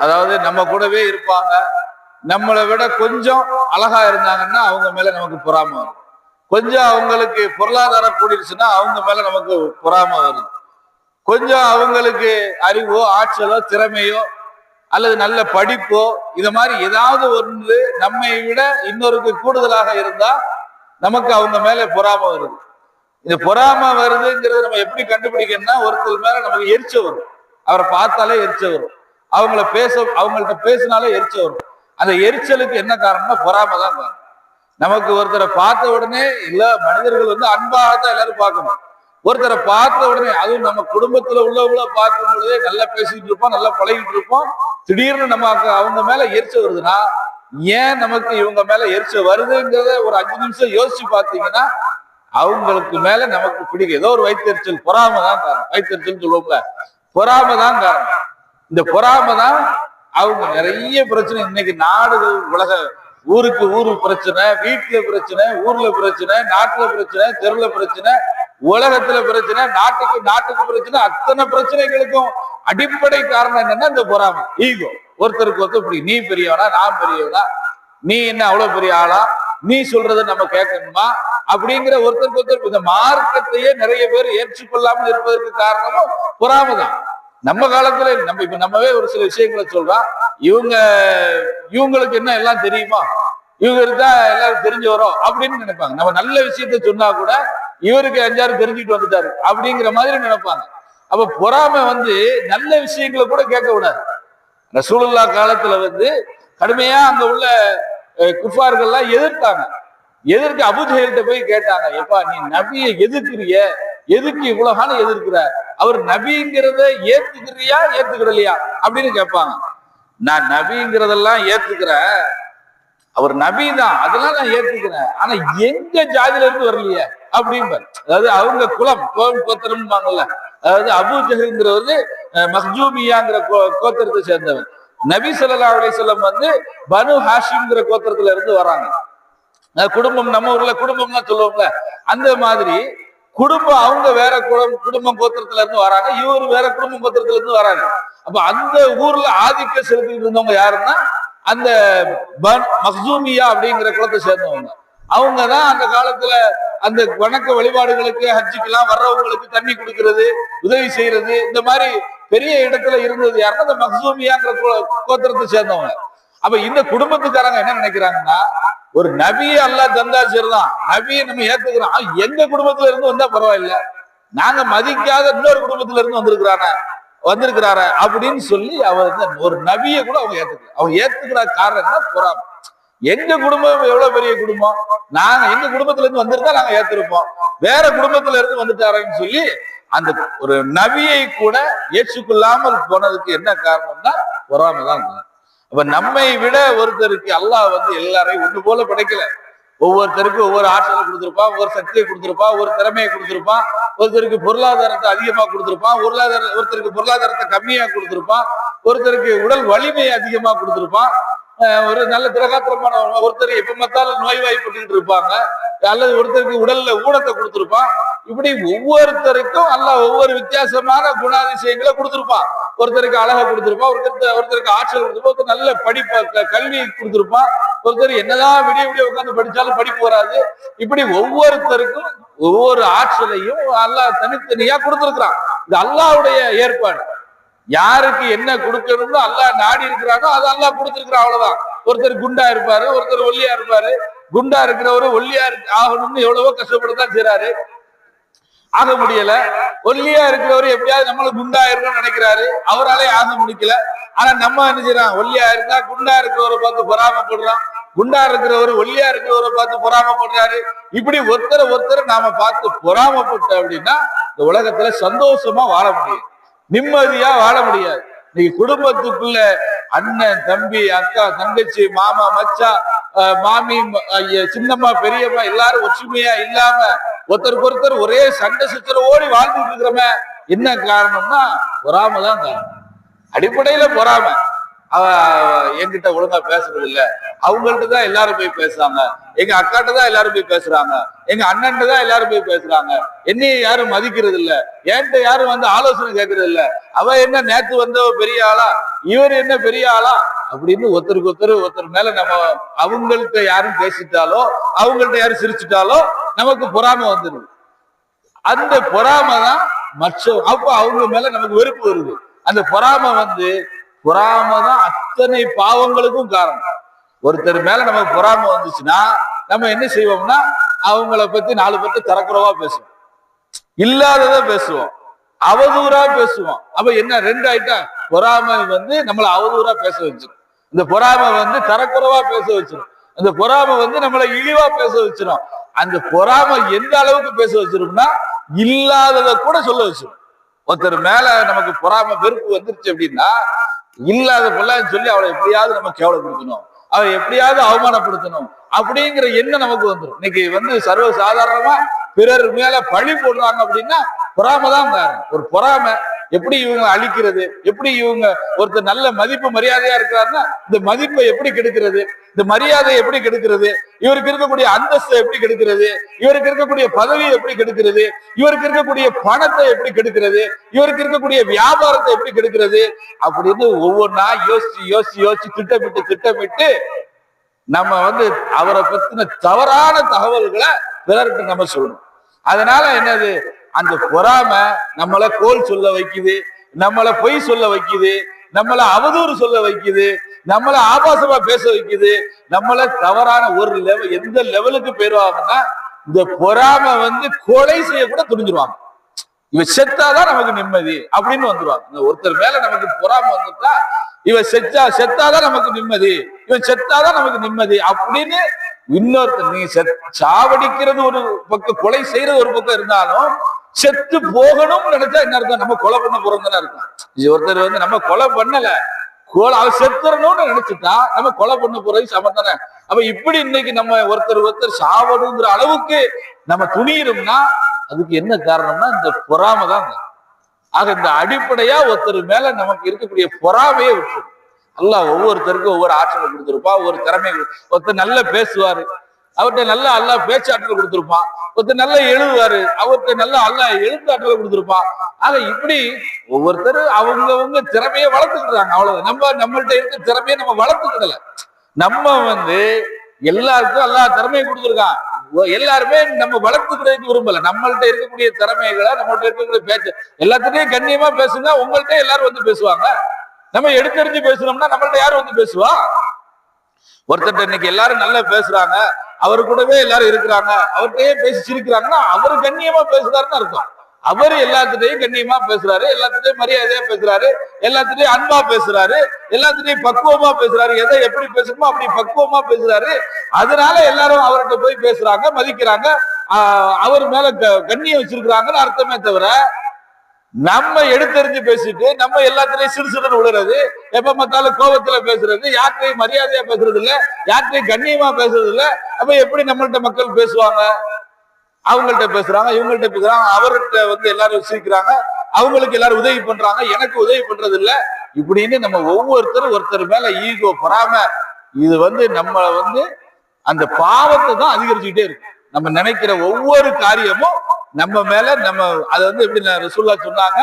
அதாவது நம்ம கூடவே இருப்பாங்க, நம்மளை விட கொஞ்சம் அழகா இருந்தாங்கன்னா அவங்க மேல நமக்கு பொறாமை வரும். கொஞ்சம் அவங்களுக்கு பொருளாதாரம் கூடிருச்சுன்னா அவங்க மேல நமக்கு பொறாமை வருது. கொஞ்சம் அவங்களுக்கு அறிவோ ஆற்றலோ திறமையோ அல்லது நல்ல படிப்போ இத மாதிரி ஏதாவது ஒன்று நம்மை விட இன்னொருக்கு கூடுதலாக இருந்தா நமக்கு அவங்க மேல பொறாமை வருது. இந்த பொறாமை வருதுங்கிறது நம்ம எப்படி கண்டுபிடிக்கணும்னா, ஒருத்தர் மேல நமக்கு எரிச்ச வரும். அவரை பார்த்தாலே எரிச்ச வரும். அவங்கள்ட்ட பேசினாலே எரிச்ச வரும். அந்த எரிச்சலுக்கு என்ன காரணம்னா பொறாமை தான் காரணம். நமக்கு ஒருத்தரை பார்த்த உடனே இல்ல, மனிதர்கள் வந்து அன்பாகத்தான் எல்லாரும் பார்க்கணும். ஒருத்தரை பார்த்த உடனே, அதுவும் நம்ம குடும்பத்துல உள்ளவங்கள பார்க்கும் பொழுதே நல்லா பேசிட்டு இருப்போம், நல்லா பழகிட்டு இருப்போம். திடீர்னு நமக்கு அவங்க மேல எரிச்ச வருதுன்னா, ஏன் நமக்கு இவங்க மேல எரிச்ச வருதுங்கிறத ஒரு 5 நிமிஷம் யோசிச்சு பார்த்தீங்கன்னா அவங்களுக்கு மேல நமக்கு பிடிக்கும். ஏதோ ஒரு வயிற்றுச்சல், பொறாமை தான் காரணம். வயிற்றுச்சல் சொல்லுவோம்ல, பொறாமை தான் காரணம். இந்த பொறாமை தான் அவங்க நிறைய பிரச்சனை. இன்னைக்கு நாடுகள் உலக ஊருக்கு ஊரு பிரச்சனை, வீட்டுல பிரச்சனை, ஊர்ல பிரச்சனை, நாட்டுல பிரச்சனை, தெருல பிரச்சனை, உலகத்துல பிரச்சனை, நாட்டுக்கு பிரச்சனை. அத்தனை பிரச்சனைகளுக்கும் அடிப்படை காரணம் என்னன்னா இந்த பொறாமை, ஈகோ. ஒருத்தருக்கு ஒருத்தர் இப்படி, நீ பெரியவனா நான் பெரியவனா, நீ என்ன அவ்வளவு பெரிய ஆளா, நீ சொல்றத நம்ம கேட்கணுமா அப்படிங்கிற ஒருத்தருக்கு ஒருத்தர். இந்த மார்க்கத்தையே நிறைய பேர் ஏற்றுக்கொள்ளாமல் இருப்பதற்கு காரணமும் பொறாமை தான். நம்ம காலத்துல நம்மவே ஒரு சில விஷயங்களை சொல்றோம். இவங்களுக்கு என்ன எல்லாம் தெரியுமா, இவங்க இருந்தா எல்லாரும் தெரிஞ்சு வரும் அப்படின்னு நினைப்பாங்க. நம்ம நல்ல விஷயத்த சொன்னா கூட இவருக்கு 5 தெரிஞ்சுட்டு வந்துட்டாரு அப்படிங்கிற மாதிரி நினைப்பாங்க. அப்ப பொறாமை வந்து நல்ல விஷயங்களை கூட கேட்க விடாது. ரசூலுல்லாஹ் காலத்துல வந்து கடுமையா அங்க உள்ள குஃபார்கள்லாம் எதிர்த்தாங்க. அபூஜஹல்கிட்ட போய் கேட்டாங்க, எப்பா நீ நபியை எதிர்க்கிறிய, எதுக்கு இவ்வளவுகான எதிர்க்கிற, அவர் நபிங்கிறத ஏத்துக்கிறியா ஏத்துக்கிடலையா அப்படின்னு கேட்பாங்க. நான் நபிங்கிறதெல்லாம் ஏத்துக்கிறேன், அவர் நபி தான், அதெல்லாம் நான் ஏத்துக்கிறேன், ஆனா எங்க ஜாதியில இருந்து வரலையே அப்படிம்பார். அதாவது அவங்க குலம் கோத்திரம்பாங்கல்ல, அதாவது அபூஜஹல்ங்கிறவர் மஹ்ஜூமியாங்கிற கோத்திரத்தை சேர்ந்தவர். நபி ஸல்லல்லாஹு அலைஹி வஸல்லம் வந்து பனு ஹாஷிம்ங்கிற கோத்திரத்துல இருந்து வராங்க. குடும்பம், நம்ம ஊர்ல குடும்பம்னா சொல்லுவோம்ல, அந்த மாதிரி குடும்பம். அவங்க வேற குடும்பம் கோத்திரத்துல இருந்து வராங்க, இவர் வேற குடும்பம் கோத்திரத்துல இருந்து வராங்க. அப்ப அந்த ஊர்ல ஆதிக்கம் செலுத்திட்டு இருந்தவங்க யாருன்னா அந்த மக்சூமியா அப்படிங்கிற குலத்தை சேர்ந்தவங்க. அவங்கதான் அந்த காலத்துல அந்த வணக்க வழிபாடுகளுக்கு, ஹஜ்ஜுக்கெல்லாம் வர்றவங்களுக்கு தண்ணி கொடுக்கறது, உதவி செய்யறது, இந்த மாதிரி பெரிய இடத்துல இருந்தது யாருன்னா அந்த மக்சூமியாங்கிற கோத்திரத்தை சேர்ந்தவங்க. அப்ப இந்த குடும்பத்துக்காரங்க என்ன நினைக்கிறாங்கன்னா, ஒரு நபியை அல்லாஹ் தந்தா சரிதான், நபியை நம்ம ஏத்துக்கிறோம், எங்க குடும்பத்துல இருந்து வந்தா பரவாயில்ல, நாங்க மதிக்காத இன்னொரு குடும்பத்துல இருந்து வந்திருக்கிறார அப்படின்னு சொல்லி அவர் ஒரு நபியை கூட அவங்க ஏத்துக்கிற காரணம் பொறாமை. எங்க குடும்பம் எவ்வளவு பெரிய குடும்பம், நாங்க எங்க குடும்பத்துல இருந்து வந்திருந்தா நாங்க ஏத்திருப்போம், வேற குடும்பத்துல இருந்து வந்துட்டாரன்னு சொல்லி அந்த ஒரு நபியை கூட ஏற்றுக்கொள்ளாமல் போனதுக்கு என்ன காரணம்னா பொறாமை தான். அப்ப நம்மை விட ஒருத்தருக்கு அல்லாஹ் வந்து எல்லாரையும் ஒண்ணு போல படைக்கல. ஒவ்வொருத்தருக்கும் ஒவ்வொரு ஆற்றலை கொடுத்திருப்பான், ஒவ்வொரு சக்தியை கொடுத்திருப்பான், ஒரு திறமையை கொடுத்திருப்பான். ஒருத்தருக்கு பொருளாதாரத்தை அதிகமா கொடுத்திருப்பான், ஒருத்தருக்கு பொருளாதாரத்தை கம்மியா கொடுத்திருப்பான், ஒருத்தருக்கு உடல் வலிமையை அதிகமா கொடுத்திருப்பான், ஒரு நல்ல திரகாத்திரமான, ஒருத்தர் எப்ப பார்த்தாலும் நோய்வாய்ப்பட்டு இருப்பாங்க, அல்லது ஒருத்தருக்கு உடல்ல ஊனத்தை கொடுத்திருப்பான். இப்படி ஒவ்வொருத்தருக்கும் அல்லாஹ் ஒவ்வொரு வித்தியாசமான குணாதிசயங்களை கொடுத்திருப்பான். ஒருத்தருக்கு அழகை கொடுத்திருப்பான், ஒருத்தருக்கு ஆற்றல் கொடுத்திருப்பான், ஒருத்தர் நல்ல படிப்ப கல்வி கொடுத்திருப்பான், ஒருத்தர் என்னதான் விடிய உட்கார்ந்து படிச்சாலும் படிப்பு வராது. இப்படி ஒவ்வொருத்தருக்கும் ஒவ்வொரு ஆற்றலையும் அல்லாஹ் தனித்தனியா கொடுத்திருக்கிறான். இது அல்லாஹ்வுடைய ஏற்பாடு. யாருக்கு என்ன கொடுக்கணும்னு அல்லாஹ் நாடி இருக்கிறானோ அது அல்லாஹ் கொடுத்திருக்கிறான், அவ்வளவுதான். ஒருத்தர் குண்டா இருப்பாரு, ஒருத்தர் ஒல்லியா இருப்பாரு. குண்டா இருக்கிறவரு ஒல்லியா ஆகணும்னு எவ்வளவோ கஷ்டப்பட்டுதான் செய்றாரு, ஆக முடியல. ஒல்லியா இருக்கிறவரு எப்படியாவது நம்மளும் குண்டா இருக்கணும்னு நினைக்கிறாரு, அவராலே ஆக முடிக்கல. ஆனா நம்ம என்ன செய்யறோம், ஒல்லியா இருந்தா குண்டா இருக்கிறவரை பார்த்து பொறாமப்படுறோம், குண்டா இருக்கிறவரு ஒல்லியா இருக்கிறவரை பார்த்து பொறாமப்படுறாரு. இப்படி ஒருத்தரை நாம பார்த்து பொறாமப்பட்டோம் அப்படின்னா இந்த உலகத்துல சந்தோஷமா வாழ முடியும், நிம்மதியா வாழ முடியாது. இன்னைக்கு குடும்பத்துக்குள்ள அண்ணன் தம்பி அக்கா தங்கச்சி மாமா மச்சா மாமி சின்னம்மா பெரியம்மா எல்லாரும் ஒற்றுமையா இல்லாம ஒருத்தருக்கு ஒருத்தர் ஒரே சண்டை சச்சரவோடி வாழ்ந்துட்டு இருக்கிறோமே, என்ன காரணம்னா பொறாமை தான் காரணம். அடிப்படையில பொறாமை. என்கிட்ட ஒழுங்கா பேசுறது இல்ல, அவங்கள்ட்ட தான் எல்லாரும் போய் பேசுறாங்க, எங்க அக்காட்ட தான் எல்லாரும் போய் பேசுறாங்க, எங்க அண்ணன் தான் எல்லாரும் போய் பேசுறாங்க, என்னைய யாரும் மதிக்கிறது இல்ல, என்கிட்ட யாரும் வந்து ஆலோசனை கேட்கறது இல்ல, அவ என்ன நேத்து வந்தவ பெரிய ஆளா, இவர் என்ன பெரிய ஆளா அப்படின்னு ஒருத்தர் மேல நம்ம அவங்கள்ட்ட யாரும் பேசிட்டாலோ அவங்கள்ட்ட யாரும் சிரிச்சுட்டாலோ நமக்கு பொறாமை வந்துடுது. அந்த பொறாமை தான் அப்ப அவங்க மேல நமக்கு வெறுப்பு வருது. அந்த பொறாமை தான் அத்தனை பாவங்களுக்கும் காரணம். ஒருத்தர் மேல நமக்கு பொறாமை வந்துச்சுன்னா நம்ம என்ன செய்வோம்னா அவங்கள பத்தி 4 பேர்த்து தரக்குறவா பேசுவோம், இல்லாதத பேசுவோம், அவதூறா பேசுவோம். அப்ப என்ன 2 ஆயிட்டா, பொறாமை நம்மளை அவதூறா பேச வச்சிடும், இந்த பொறாமை தரக்குறவா பேச வச்சிடும், அந்த பொறாமை நம்மளை இழிவா பேச வச்சிடும். அந்த பொறாமை எந்த அளவுக்கு பேச வச்சிரும்னா இல்லாதத கூட சொல்ல வச்சிடும். ஒருத்தர் மேல நமக்கு பொறாமை வெறுப்பு வந்துருச்சு அப்படின்னா இல்லாத பொல்லான்னு சொல்லி அவளை எப்படியாவது நம்ம கேவலப்படுத்தணும், அவரை எப்படியாவது அவமானப்படுத்தணும் அப்படிங்கிற எண்ணம் நமக்கு வந்துடும். இன்னைக்கு சர்வ சாதாரணமா பிறர் மேல பழி போடுறாங்க அப்படின்னா பொறாமை தான் காரணம். ஒரு பொறாமை எப்படி இவங்க அழிக்கிறது, எப்படி இவங்க ஒருத்தர் நல்ல மதிப்பு மரியாதையா இருக்கிறாருன்னா இந்த மதிப்பை எப்படி கெடுக்கிறது, இந்த மரியாதையை எப்படி கெடுக்கிறது, இவருக்கு இருக்கக்கூடிய அந்தஸ்தை எப்படி கெடுக்கிறது, இவருக்கு இருக்கக்கூடிய பதவியை எப்படி கெடுக்கிறது, இவருக்கு இருக்கக்கூடிய பணத்தை எப்படி கெடுக்கிறது, இவருக்கு இருக்கக்கூடிய வியாபாரத்தை எப்படி கெடுக்கிறது அப்படின்னு ஒவ்வொன்றா யோசிச்சு திட்டமிட்டு நம்ம அவரை பத்தின தவறான தகவல்களை பிறர்கிட்ட நம்ம சொல்லணும். அதனால என்னது, அந்த பொறாமை நம்மளை கோல் சொல்ல வைக்குது, நம்மளை பொய் சொல்ல வைக்குது, நம்மளை அவதூறு சொல்ல வைக்குது, நம்மளை ஆபாசமா பேச வைக்குது, நம்மளை தவறான ஒரு எந்த லெவலுக்கு போயிருவாங்கன்னா இந்த பொறாமை கொலை செய்ய கூட துணிஞ்சிருவாங்க. இவன் செத்தாதான் நமக்கு நிம்மதி அப்படின்னு வந்துருவாங்க. ஒருத்தர் மேல நமக்கு பொறாமை வந்துட்டா இவன் செத்தாதான் நமக்கு நிம்மதி, இவன் செத்தாதான் நமக்கு நிம்மதி அப்படின்னு இன்னொருத்தர் நீங்க சாவடிக்கிறது ஒரு பக்கம், கொலை செய்யறது ஒரு பக்கம் இருந்தாலும் செத்து போகணும்னு நினைச்சா என்ன அர்த்தம், நம்ம கொலை பண்ண போறோம்னு அர்த்தம். ஒருத்தர் நம்ம கொலை பண்ணல, அவர் செத்துறணும்னு நினைச்சுட்டா நம்ம கொலை பண்ண போறது சமத்தானே. அப்ப இப்படி இன்னைக்கு நம்ம ஒருத்தர் சாவடுங்கிற அளவுக்கு நம்ம துணியிறோம்னா அதுக்கு என்ன காரணம்னா இந்த பொறாமை தான். ஆக இந்த அடிப்படையா ஒருத்தர் மேல நமக்கு இருக்கக்கூடிய பொறாமையே விட்டு அல்லாஹ் ஒவ்வொருத்தருக்கும் ஒவ்வொரு ஆற்றலை கொடுத்திருப்பா, ஒவ்வொரு திறமை. ஒருத்தர் நல்லா பேசுவாரு, அவர்கிட்ட நல்லா அல்லாஹ் பேச்சாற்றல் கொடுத்திருப்பான். ஒருத்தர் நல்லா எழுதுவாரு, அவர்கிட்ட நல்லா அல்லாஹ் எழுத்தாற்றலை கொடுத்திருப்பான். ஆக இப்படி ஒவ்வொருத்தர் அவங்கவுங்க திறமையை வளர்த்துக்கிட்டாங்க. அவ்வளவு நம்மள்ட்ட இருக்க திறமையை நம்ம வளர்த்துக்கிடல. நம்ம எல்லாருக்கும் அல்லாஹ் திறமையை கொடுத்துருக்கான், எல்லாருமே நம்ம வளர்த்துக்கிறதுக்கு விரும்பல. நம்மள்ட்ட இருக்கக்கூடிய திறமைகளை, நம்மள்ட்ட இருக்கக்கூடிய பேச்சு எல்லாத்துட்டையும் கண்ணியமா பேசுங்க, உங்கள்கிட்ட எல்லாரும் பேசுவாங்க. நம்ம எடுத்தறிஞ்சு பேசுறோம்னா நம்மள்ட்ட யாரும் பேசுவா? ஒருத்தர் இன்னைக்கு எல்லாரும் நல்லா பேசுறாங்க, அவரு கூடவே எல்லாரும் இருக்கிறாங்க, அவர்கிட்டயே பேசி சிரிக்கிறாங்கன்னா அவரு கண்ணியமா பேசுறாருன்னு அர்த்தம். அவரு எல்லாத்துட்டையும் கண்ணியமா பேசுறாரு, எல்லாத்துட்டையும் மரியாதையா பேசுறாரு, எல்லாத்துட்டையும் அன்பா பேசுறாரு, எல்லாத்துட்டையும் பக்குவமா பேசுறாரு, எதை எப்படி பேசணுமோ அப்படி பக்குவமா பேசுறாரு. அதனால எல்லாரும் அவர்கிட்ட போய் பேசுறாங்க, மதிக்கிறாங்க, அவர் மேல கண்ணியம் வச்சிருக்கிறாங்கன்னு அர்த்தமே தவிர நம்ம எடுத்தறிஞ்சு பேசிட்டு நம்ம எல்லாத்திலையும் சிறுசுடன் விழுறது, எப்ப பார்த்தாலும் கோபத்துல பேசுறது, யார்கிட்டையும் மரியாதையா பேசுறது இல்ல, யார்கிட்டையும் கண்ணியமா பேசுறது இல்ல. அப்ப எப்படி நம்மள்ட்ட மக்கள் பேசுவாங்க? அவங்கள்ட்ட பேசுறாங்க, இவங்கள்ட்ட பேசுறாங்க, அவர்கிட்ட எல்லாரும் வச்சிருக்கிறாங்க, அவங்களுக்கு எல்லாரும் உதவி பண்றாங்க, எனக்கு உதவி பண்றது இல்ல. இப்படின்னு நம்ம ஒருத்தர் மேல ஈகோ பொறாம இது நம்ம அந்த பாவத்தை தான் அதிகரிச்சுக்கிட்டே இருக்கு. நம்ம நினைக்கிற ஒவ்வொரு காரியமும் நம்ம மேல நம்ம அதை எப்படி ரசூலுல்லா சொன்னாங்க,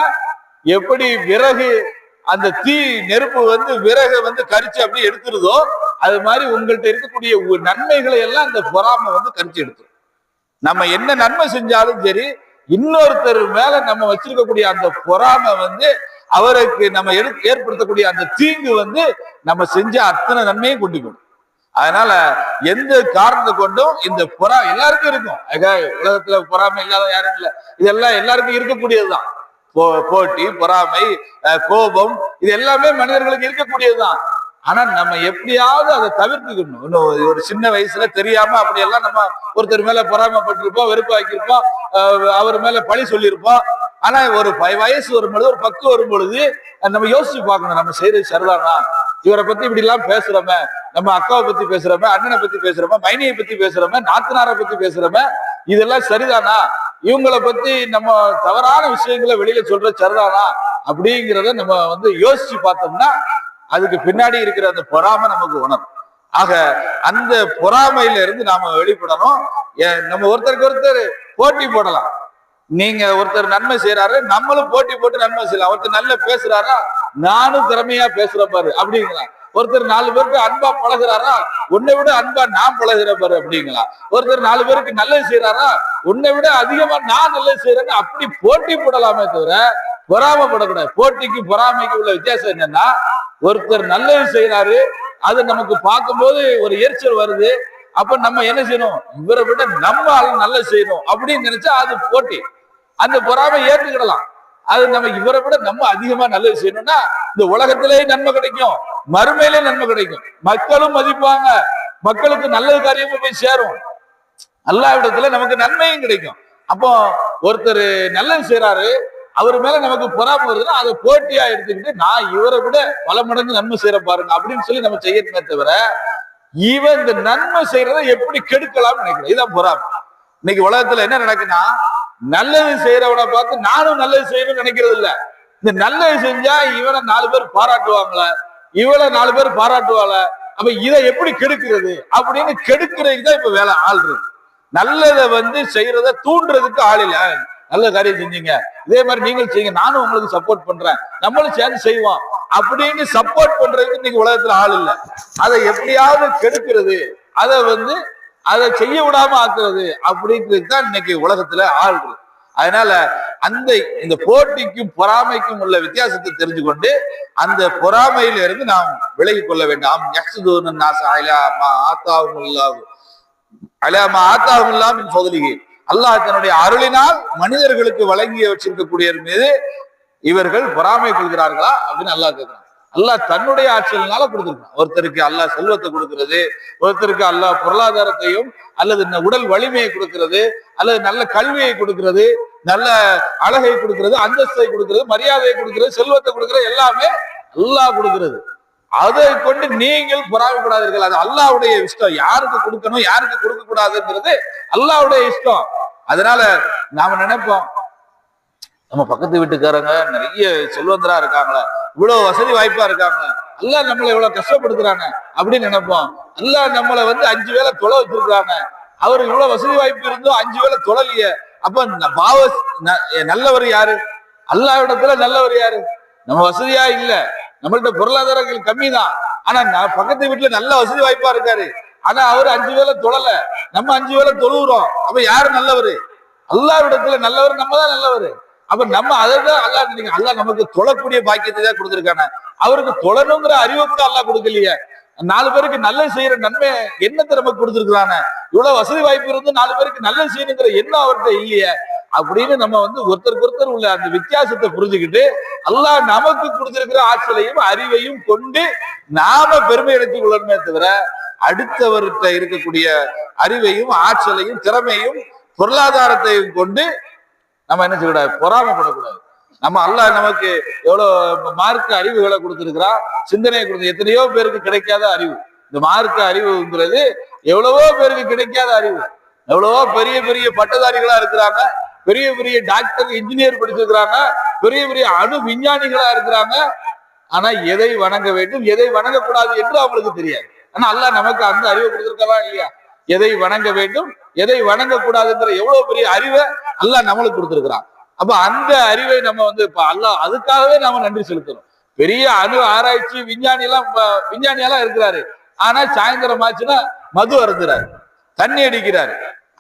எப்படி விறகு அந்த தீ நெருப்பு விறகு கரிச்சு அப்படி எடுத்துருதோ அது மாதிரி உங்கள்கிட்ட இருக்கக்கூடிய நன்மைகளை எல்லாம் அந்த பொறாமை கரிச்சு எடுத்துரும். நம்ம என்ன நன்மை செஞ்சாலும் சரி, இன்னொருத்தர் மேல நம்ம வச்சிருக்கக்கூடிய அந்த பொறாமை அவருக்கு நம்ம ஏற்படுத்தக்கூடிய அந்த தீங்கு நம்ம செஞ்ச அத்தனை நன்மையும் கொண்டிக்கணும். அதனால எந்த காரணத்தை கொண்டும் இந்த எல்லாருக்கும் இருக்கும். உலகத்துல பொறாமை இல்லாத யாரும் இல்லை, இதெல்லாம் எல்லாருக்கும் இருக்கக்கூடியதுதான். போட்டி, பொறாமை, கோபம், இது எல்லாமே மனிதர்களுக்கு இருக்கக்கூடியதுதான். ஆனா நம்ம எப்படியாவது அதை தவிர்த்துக்கணும். இன்னும் ஒரு சின்ன வயசுல தெரியாம அப்படியெல்லாம் நம்ம ஒருத்தர் மேல பொறாமைப்பட்டிருப்போம், வெறுப்பாக்கியிருப்போம், அவர் மேல பழி சொல்லியிருப்போம். ஆனா ஒரு வயசு வரும்பொழுது, ஒரு பக்குவம் வரும் பொழுது நம்ம யோசிச்சு பார்க்கணும், நம்ம செய்யறது சரிதானா? இவரை பத்தி இப்படி எல்லாம் பேசுறோமே, நம்ம அக்காவை பத்தி பேசுறோமே, அண்ணனை பத்தி பேசுறோமே, மைனியை பத்தி பேசுறோமே, நாத்தனாரை பத்தி பேசுறோமே, இதெல்லாம் சரிதானா? இவங்களை பத்தி நம்ம தவறான விஷயங்களை வெளியில சொல்றது சரிதானா அப்படிங்கிறத நம்ம யோசிச்சு பார்த்தோம்னா அதுக்கு பின்னாடி இருக்கிற அந்த பொறாமை நமக்கு உணரும். ஆக அந்த பொறாமையில இருந்து நாம வெளிப்படணும். நம்ம ஒருத்தருக்கு ஒருத்தர் போட்டி போடலாம். நீங்க ஒருத்தர் நன்மை செய்யறாரு, நம்மளும் போட்டி போட்டு நன்மை செய்யலாம். ஒருத்தர் நல்ல பேசுறாரா, நானும் திறமையா பேசுற பாரு அப்படிங்களா. ஒருத்தர் 4 பேருக்கு அன்பா பழகுறாரா, உன்னை விட அன்பா நான் பழகுற பாரு அப்படிங்களா. ஒருத்தர் 4 பேருக்கு நல்லது செய்யறாரா, உன்னை விட அதிகமா நான் நல்லது செய்யறேன்னு அப்படி போட்டி போடலாமே தவிர பொறாமப்படக்கூடாது. போட்டிக்கு பொறாமைக்கு உள்ள வித்தியாசம் என்னன்னா, ஒருத்தர் நல்லது செய்யறாரு, அது நமக்கு பார்க்கும்போது ஒரு எரிச்சல் வருது. அப்ப நம்ம என்ன செய்யணும், இவரை விட நம்ம நல்லது செய்யணும் அப்படின்னு நினைச்சா அது போட்டி. அந்த பொறாமை ஏற்றுக்கிடலாம். அது நம்ம இவரை விட நம்ம அதிகமா நல்லது செய்யணும்னா இந்த உலகத்திலேயே நன்மை கிடைக்கும், மறுமையிலே நன்மை கிடைக்கும். மக்களும் மதிப்பாங்க, மக்களுக்கு நல்லது காரியமும் போய் சேரும், அல்லாஹ்விடத்துல நமக்கு நன்மையும் கிடைக்கும். அப்போ ஒருத்தர் நல்லது செய்யறாரு, அவர் மேல நமக்கு பொறாமை வருதுன்னா அதை போட்டியா எடுத்துக்கிட்டு நான் இவரை விட பல மடங்கு நன்மை செய்யற பாருங்க அப்படின்னு சொல்லி நம்ம செய்யணுமே தவிர இவன் இந்த நன்மை செய்யறதை எப்படி கெடுக்கலாம்னு நினைக்கிறேன். இதுதான் பொறாமை. இன்னைக்கு உலகத்துல என்ன நடக்குன்னா, நல்லது செய்யறவனை பார்த்து நானும் நல்லது செய்யணும்னு நினைக்கிறது இல்ல. இந்த நல்லது செஞ்சா இவனை 4 பேர் பாராட்டுவாங்கள, இவளை 4 பேர் பாராட்டுவாள, அப்ப இதை எப்படி கெடுக்கிறது அப்படின்னு கெடுக்கிறதுக்கு தான் இப்ப வேலை ஆள் இருக்கு. நல்லதை செய்யறத தூண்டுறதுக்கு ஆள் இல்ல. நல்ல காரியம் செஞ்சீங்க, இதே மாதிரி நீங்கள் செய்யுங்க, நானும் உங்களுக்கு சப்போர்ட் பண்றேன், நம்மளும் சேர்ந்து செய்வோம் அப்படின்னு சப்போர்ட் பண்றதுக்கு இன்னைக்கு உலகத்துல ஆள் இல்ல. அதை எப்படியாவது கெடுக்கிறது, அதை செய்ய விடாம ஆக்குறது அப்படின்றது தான் இன்னைக்கு உலகத்துல ஆள் இருக்கு. அதனால இந்த போட்டிக்கும் பொறாமைக்கும் உள்ள வித்தியாசத்தை தெரிஞ்சு கொண்டு அந்த பொறாமையில இருந்து நாம் விலகி கொள்ள வேண்டாம். அல்லாஹ் தன்னுடைய அருளினால் மனிதர்களுக்கு வழங்கி வச்சிருக்கக்கூடிய மீது இவர்கள் பொறாமை கொள்கிறார்களா அப்படின்னு அல்லாஹ் கேட்கிறான். அல்லாஹ் தன்னுடைய ஆட்சியினால கொடுத்திருக்கான். ஒருத்தருக்கு அல்லாஹ் செல்வத்தை கொடுக்கிறது, ஒருத்தருக்கு அல்லாஹ் பொருளாதாரத்தையும் அல்லது உடல் வலிமையை கொடுக்கிறது, அல்லது நல்ல கல்வியை கொடுக்கிறது, நல்ல அழகை கொடுக்கிறது, அந்தஸ்தை கொடுக்கிறது, மரியாதையை கொடுக்கிறது, செல்வத்தை கொடுக்கிறது, எல்லாமே அல்லாஹ் கொடுக்கிறது. அதை கொண்டு நீங்கள் பொறாமைப்படாதீர்கள். அது அல்லாஹ்வுடைய இஷ்டம். யாருக்கு கொடுக்கணும் யாருக்கு கொடுக்க கூடாதுங்கிறது அல்லாஹ்வுடைய இஷ்டம். அதனால நாம நினைப்போம், நம்ம பக்கத்து வீட்டுக்காரங்க நிறைய செல்வந்தரா இருக்காங்களா, இவ்வளவு வசதி வாய்ப்பா இருக்காங்க, அல்லாஹ் நம்மளை இவ்வளவு கஷ்டப்படுத்துறாங்க அப்படின்னு நினைப்போம். அல்லாஹ் நம்மளை 5 வேளை தொலை வச்சிருக்காங்க, அவருக்கு இவ்வளவு வசதி வாய்ப்பு இருந்தோம் 5 வேளை தொழலையே. அப்ப நல்லவர் யாரு? அல்லாஹ்விடத்துல நல்லவர் யாரு? நம்ம வசதியா இல்ல, நம்மள்ட்ட பொருளாதாரங்கள் கம்மி தான், ஆனா பக்கத்து வீட்டுல நல்ல வசதி வாய்ப்பா இருக்காரு, ஆனா அவரு 5 வேளை தொழல, நம்ம 5 வேளை தொழுகிறோம். அப்ப யாரு நல்லவரு? அல்லாஹ்விடத்துல நல்லவர், நம்ம தான் நல்லவரு. அப்ப நம்ம அதான் அல்லாஹ் நமக்கு தொழக்கூடிய பாக்கியத்தை தான் கொடுத்திருக்காங்க. அவருக்கு தொழணுங்கிற அறிவு கூட அல்லாஹ் கொடுக்கலையே. 4 பேருக்கு நல்லது செய்யற நன்மை என்னத்தை நமக்கு கொடுத்திருக்கிறான, இவ்வளவு வசதி வாய்ப்பு இருந்து 4 பேருக்கு நல்லது செய்யணுங்கிற எண்ணம் அவர்கிட்ட இல்லையே அப்படின்னு நம்ம ஒருத்தருக்கு ஒருத்தர் உள்ள அந்த வித்தியாசத்தை புரிஞ்சுக்கிட்டு அல்லாஹ் நமக்கு கொடுத்திருக்கிற ஆற்றலையும் அறிவையும் கொண்டு நாம பெருமை எடுத்துக் கொள்ளணுமே தவிர அடுத்தவர்கிட்ட இருக்கக்கூடிய அறிவையும் ஆற்றலையும் திறமையும் பொருளாதாரத்தையும் கொண்டு நம்ம என்ன செய்யக்கூடாது, பொறாமப்படக்கூடாது. நம்ம அல்லாஹ் நமக்கு எவ்வளவு மார்க்க அறிவுகளை கொடுத்திருக்கிறான், சிந்தனையை கொடுத்து, எத்தனையோ பேருக்கு கிடைக்காத அறிவு. இந்த மார்க்க அறிவுங்கிறது எவ்வளவோ பேருக்கு கிடைக்காத அறிவு. எவ்வளவோ பெரிய பெரிய பட்டதாரிகளா இருக்கிறாங்க, பெரிய பெரிய டாக்டர் இன்ஜினியர் படிச்சிருக்கிறாங்க, பெரிய பெரிய அணு விஞ்ஞானிகளா இருக்கிறாங்க. ஆனா எதை வணங்க வேண்டும் எதை வணங்கக்கூடாது என்று அவங்களுக்கு தெரியாது. ஆனா அல்லாஹ் நமக்கு அந்த அறிவை கொடுத்திருக்கவா இல்லையா? எதை வணங்க வேண்டும் எதை வணங்கக்கூடாதுங்கிற எவ்வளவு பெரிய அறிவை அல்லாஹ் நம்மளுக்கு கொடுத்திருக்கிறான். அப்ப அந்த அறிவை நம்ம இப்ப அல்லாஹ் அதுக்காகவே நாம நன்றி செலுத்தணும். பெரிய அணு ஆராய்ச்சி விஞ்ஞானியெல்லாம் இருக்கிறாரு, ஆனா சாயந்தரம் ஆச்சுன்னா மது அருந்துறாரு, தண்ணி அடிக்கிறாரு.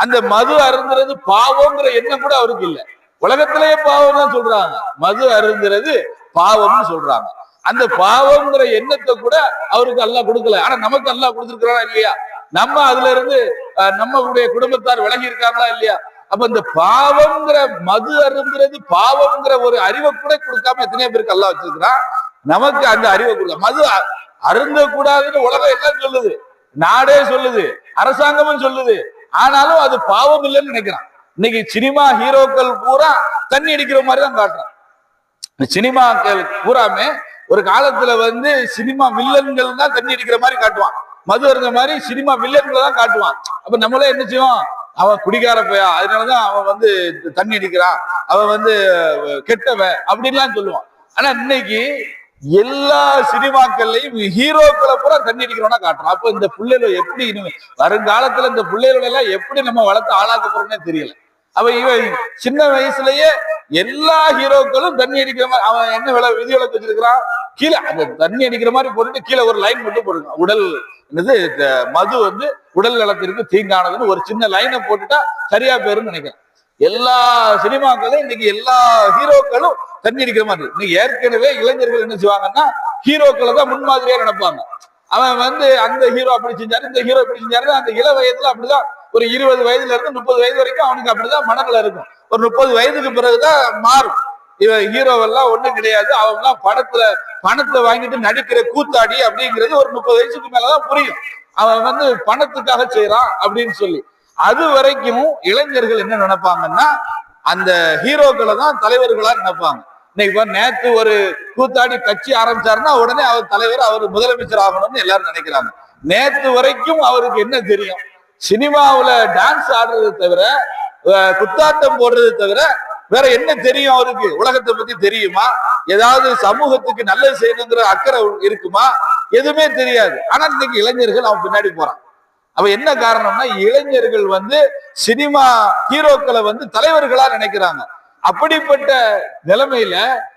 அந்த மது அருந்துறது பாவம்ங்கிற எண்ணம் கூட அவருக்கு இல்லை. உலகத்திலேயே பாவம் தான் சொல்றாங்க, மது அருந்துறது பாவம்னு சொல்றாங்க. அந்த பாவம்ங்கிற எண்ணத்தை கூட அவருக்கு அல்லாஹ் கொடுக்கல. ஆனா நமக்கு அல்லாஹ் கொடுத்திருக்கிறானா இல்லையா? நம்ம அதுல இருந்து நம்மளுடைய குடும்பத்தார் விலகி இருக்காங்களா இல்லையா? அப்ப இந்த பாவம்ங்கிற மது அருந்துறது பாவம்ங்கிற ஒரு அறிவை கூட கொடுக்காம எத்தனையோ பேருக்கு அல்லாஹ் வச்சிருக்கிறான். நமக்கு அந்த அறிவை கொடுக்க, மது அருந்த கூடாதுன்னு உலகம் எல்லாம் சொல்லுது, நாடே சொல்லுது, அரசாங்கமும் சொல்லுது. ஆனாலும் அது பாவம் இல்லைன்னு நினைக்கிறான். இன்னைக்கு சினிமா ஹீரோக்கள் பூரா தண்ணி அடிக்கிற மாதிரி தான் காட்டுறான். சினிமாக்கள் பூராமே ஒரு காலத்துல சினிமா வில்லன்கள் தான் தண்ணி அடிக்கிற மாதிரி காட்டுவான், மது அருந்த மாதிரி சினிமா வில்லன்களை தான் காட்டுவான். அப்ப நம்மளே என்ன செய்வோம், அவன் குடிக்கார பையா, அதனாலதான் அவன் தண்ணி அடிக்கிறான், அவன் கெட்டவன் அப்படின்லாம் சொல்லுவான். ஆனா இன்னைக்கு எல்லா சினிமாக்கள்லயும் ஹீரோக்களை பூரா தண்ணி அடிக்கிறோம்னா காட்டுறோம். அப்ப இந்த பிள்ளைகள் எப்படி வருங்காலத்துல இந்த பிள்ளைகளை எல்லாம் எப்படி நம்ம வளர்த்து ஆளாக்க போறோம்னே தெரியல. அவ இவன் சின்ன வயசுலயே எல்லா ஹீரோக்களும் தண்ணி அடிக்கிற மாதிரி, அவன் என்ன விதி விளக்கு வச்சிருக்கிறான், கீழே அந்த தண்ணி அடிக்கிற மாதிரி போட்டுட்டு கீழே ஒரு லைன் மட்டும் போடுங்க, உடல் என்னது மது வந்து உடல் நலத்திற்கு தீங்கானதுன்னு ஒரு சின்ன லைனை போட்டுட்டா சரியா போயிருன்னு நினைக்கிறேன். எல்லா சினிமாக்களும் இன்னைக்கு எல்லா ஹீரோக்களும் தண்ணி அடிக்கிற மாதிரி. இன்னைக்கு ஏற்கனவே இளைஞர்கள் என்ன செய்வாங்கன்னா ஹீரோக்களை தான் முன்மாதிரியா நினைப்பாங்க. அவன் வந்து அந்த ஹீரோ அப்படி செஞ்சாரு, இந்த ஹீரோ இப்படி செஞ்சாரு. அந்த இள வயதுல அப்படிதான், ஒரு 20 வயதுல இருந்து 30 வயது வரைக்கும் அவனுக்கு அப்படிதான் மனநிலை இருக்கும். ஒரு 30 வயதுக்கு பிறகுதான் மாறும். இவன் ஹீரோவெல்லாம் ஒண்ணும் கிடையாது, அவன்லாம் பணத்தை வாங்கிட்டு நடிக்கிற கூத்தாடி அப்படிங்கிறது ஒரு 30 வயசுக்கு மேலதான் புரியும். அவன் வந்து பணத்துக்காக செய்யறான் அப்படின்னு சொல்லி. அது வரைக்கும் இளைஞர்கள் என்ன நினைப்பாங்கன்னா அந்த ஹீரோக்களை தான் தலைவர்களா நினைப்பாங்க. இன்னைக்கு நேத்து ஒரு கூத்தாடி கட்சி ஆரம்பிச்சாருன்னா உடனே அவர் தலைவர், அவர் முதலமைச்சர் ஆகணும்னு எல்லாரும் நினைக்கிறாங்க. நேத்து வரைக்கும் அவருக்கு என்ன தெரியும்? சினிமாவுல டான்ஸ் ஆடுறது தவிர, குத்தாட்டம் போடுறது தவிர வேற என்ன தெரியும் அவருக்கு? உலகத்தை பத்தி தெரியுமா? ஏதாவது சமூகத்துக்கு நல்லது செய்யணுங்கிற அக்கறை இருக்குமா? எதுவுமே தெரியாது. ஆனா இன்னைக்கு இளைஞர்கள் அவன் பின்னாடி போறான். அப்ப என்ன காரணம்னா இளைஞர்கள் வந்து சினிமா ஹீரோக்களை வந்து தலைவர்களா நினைக்கிறாங்க. அப்படிப்பட்ட நிலைமையில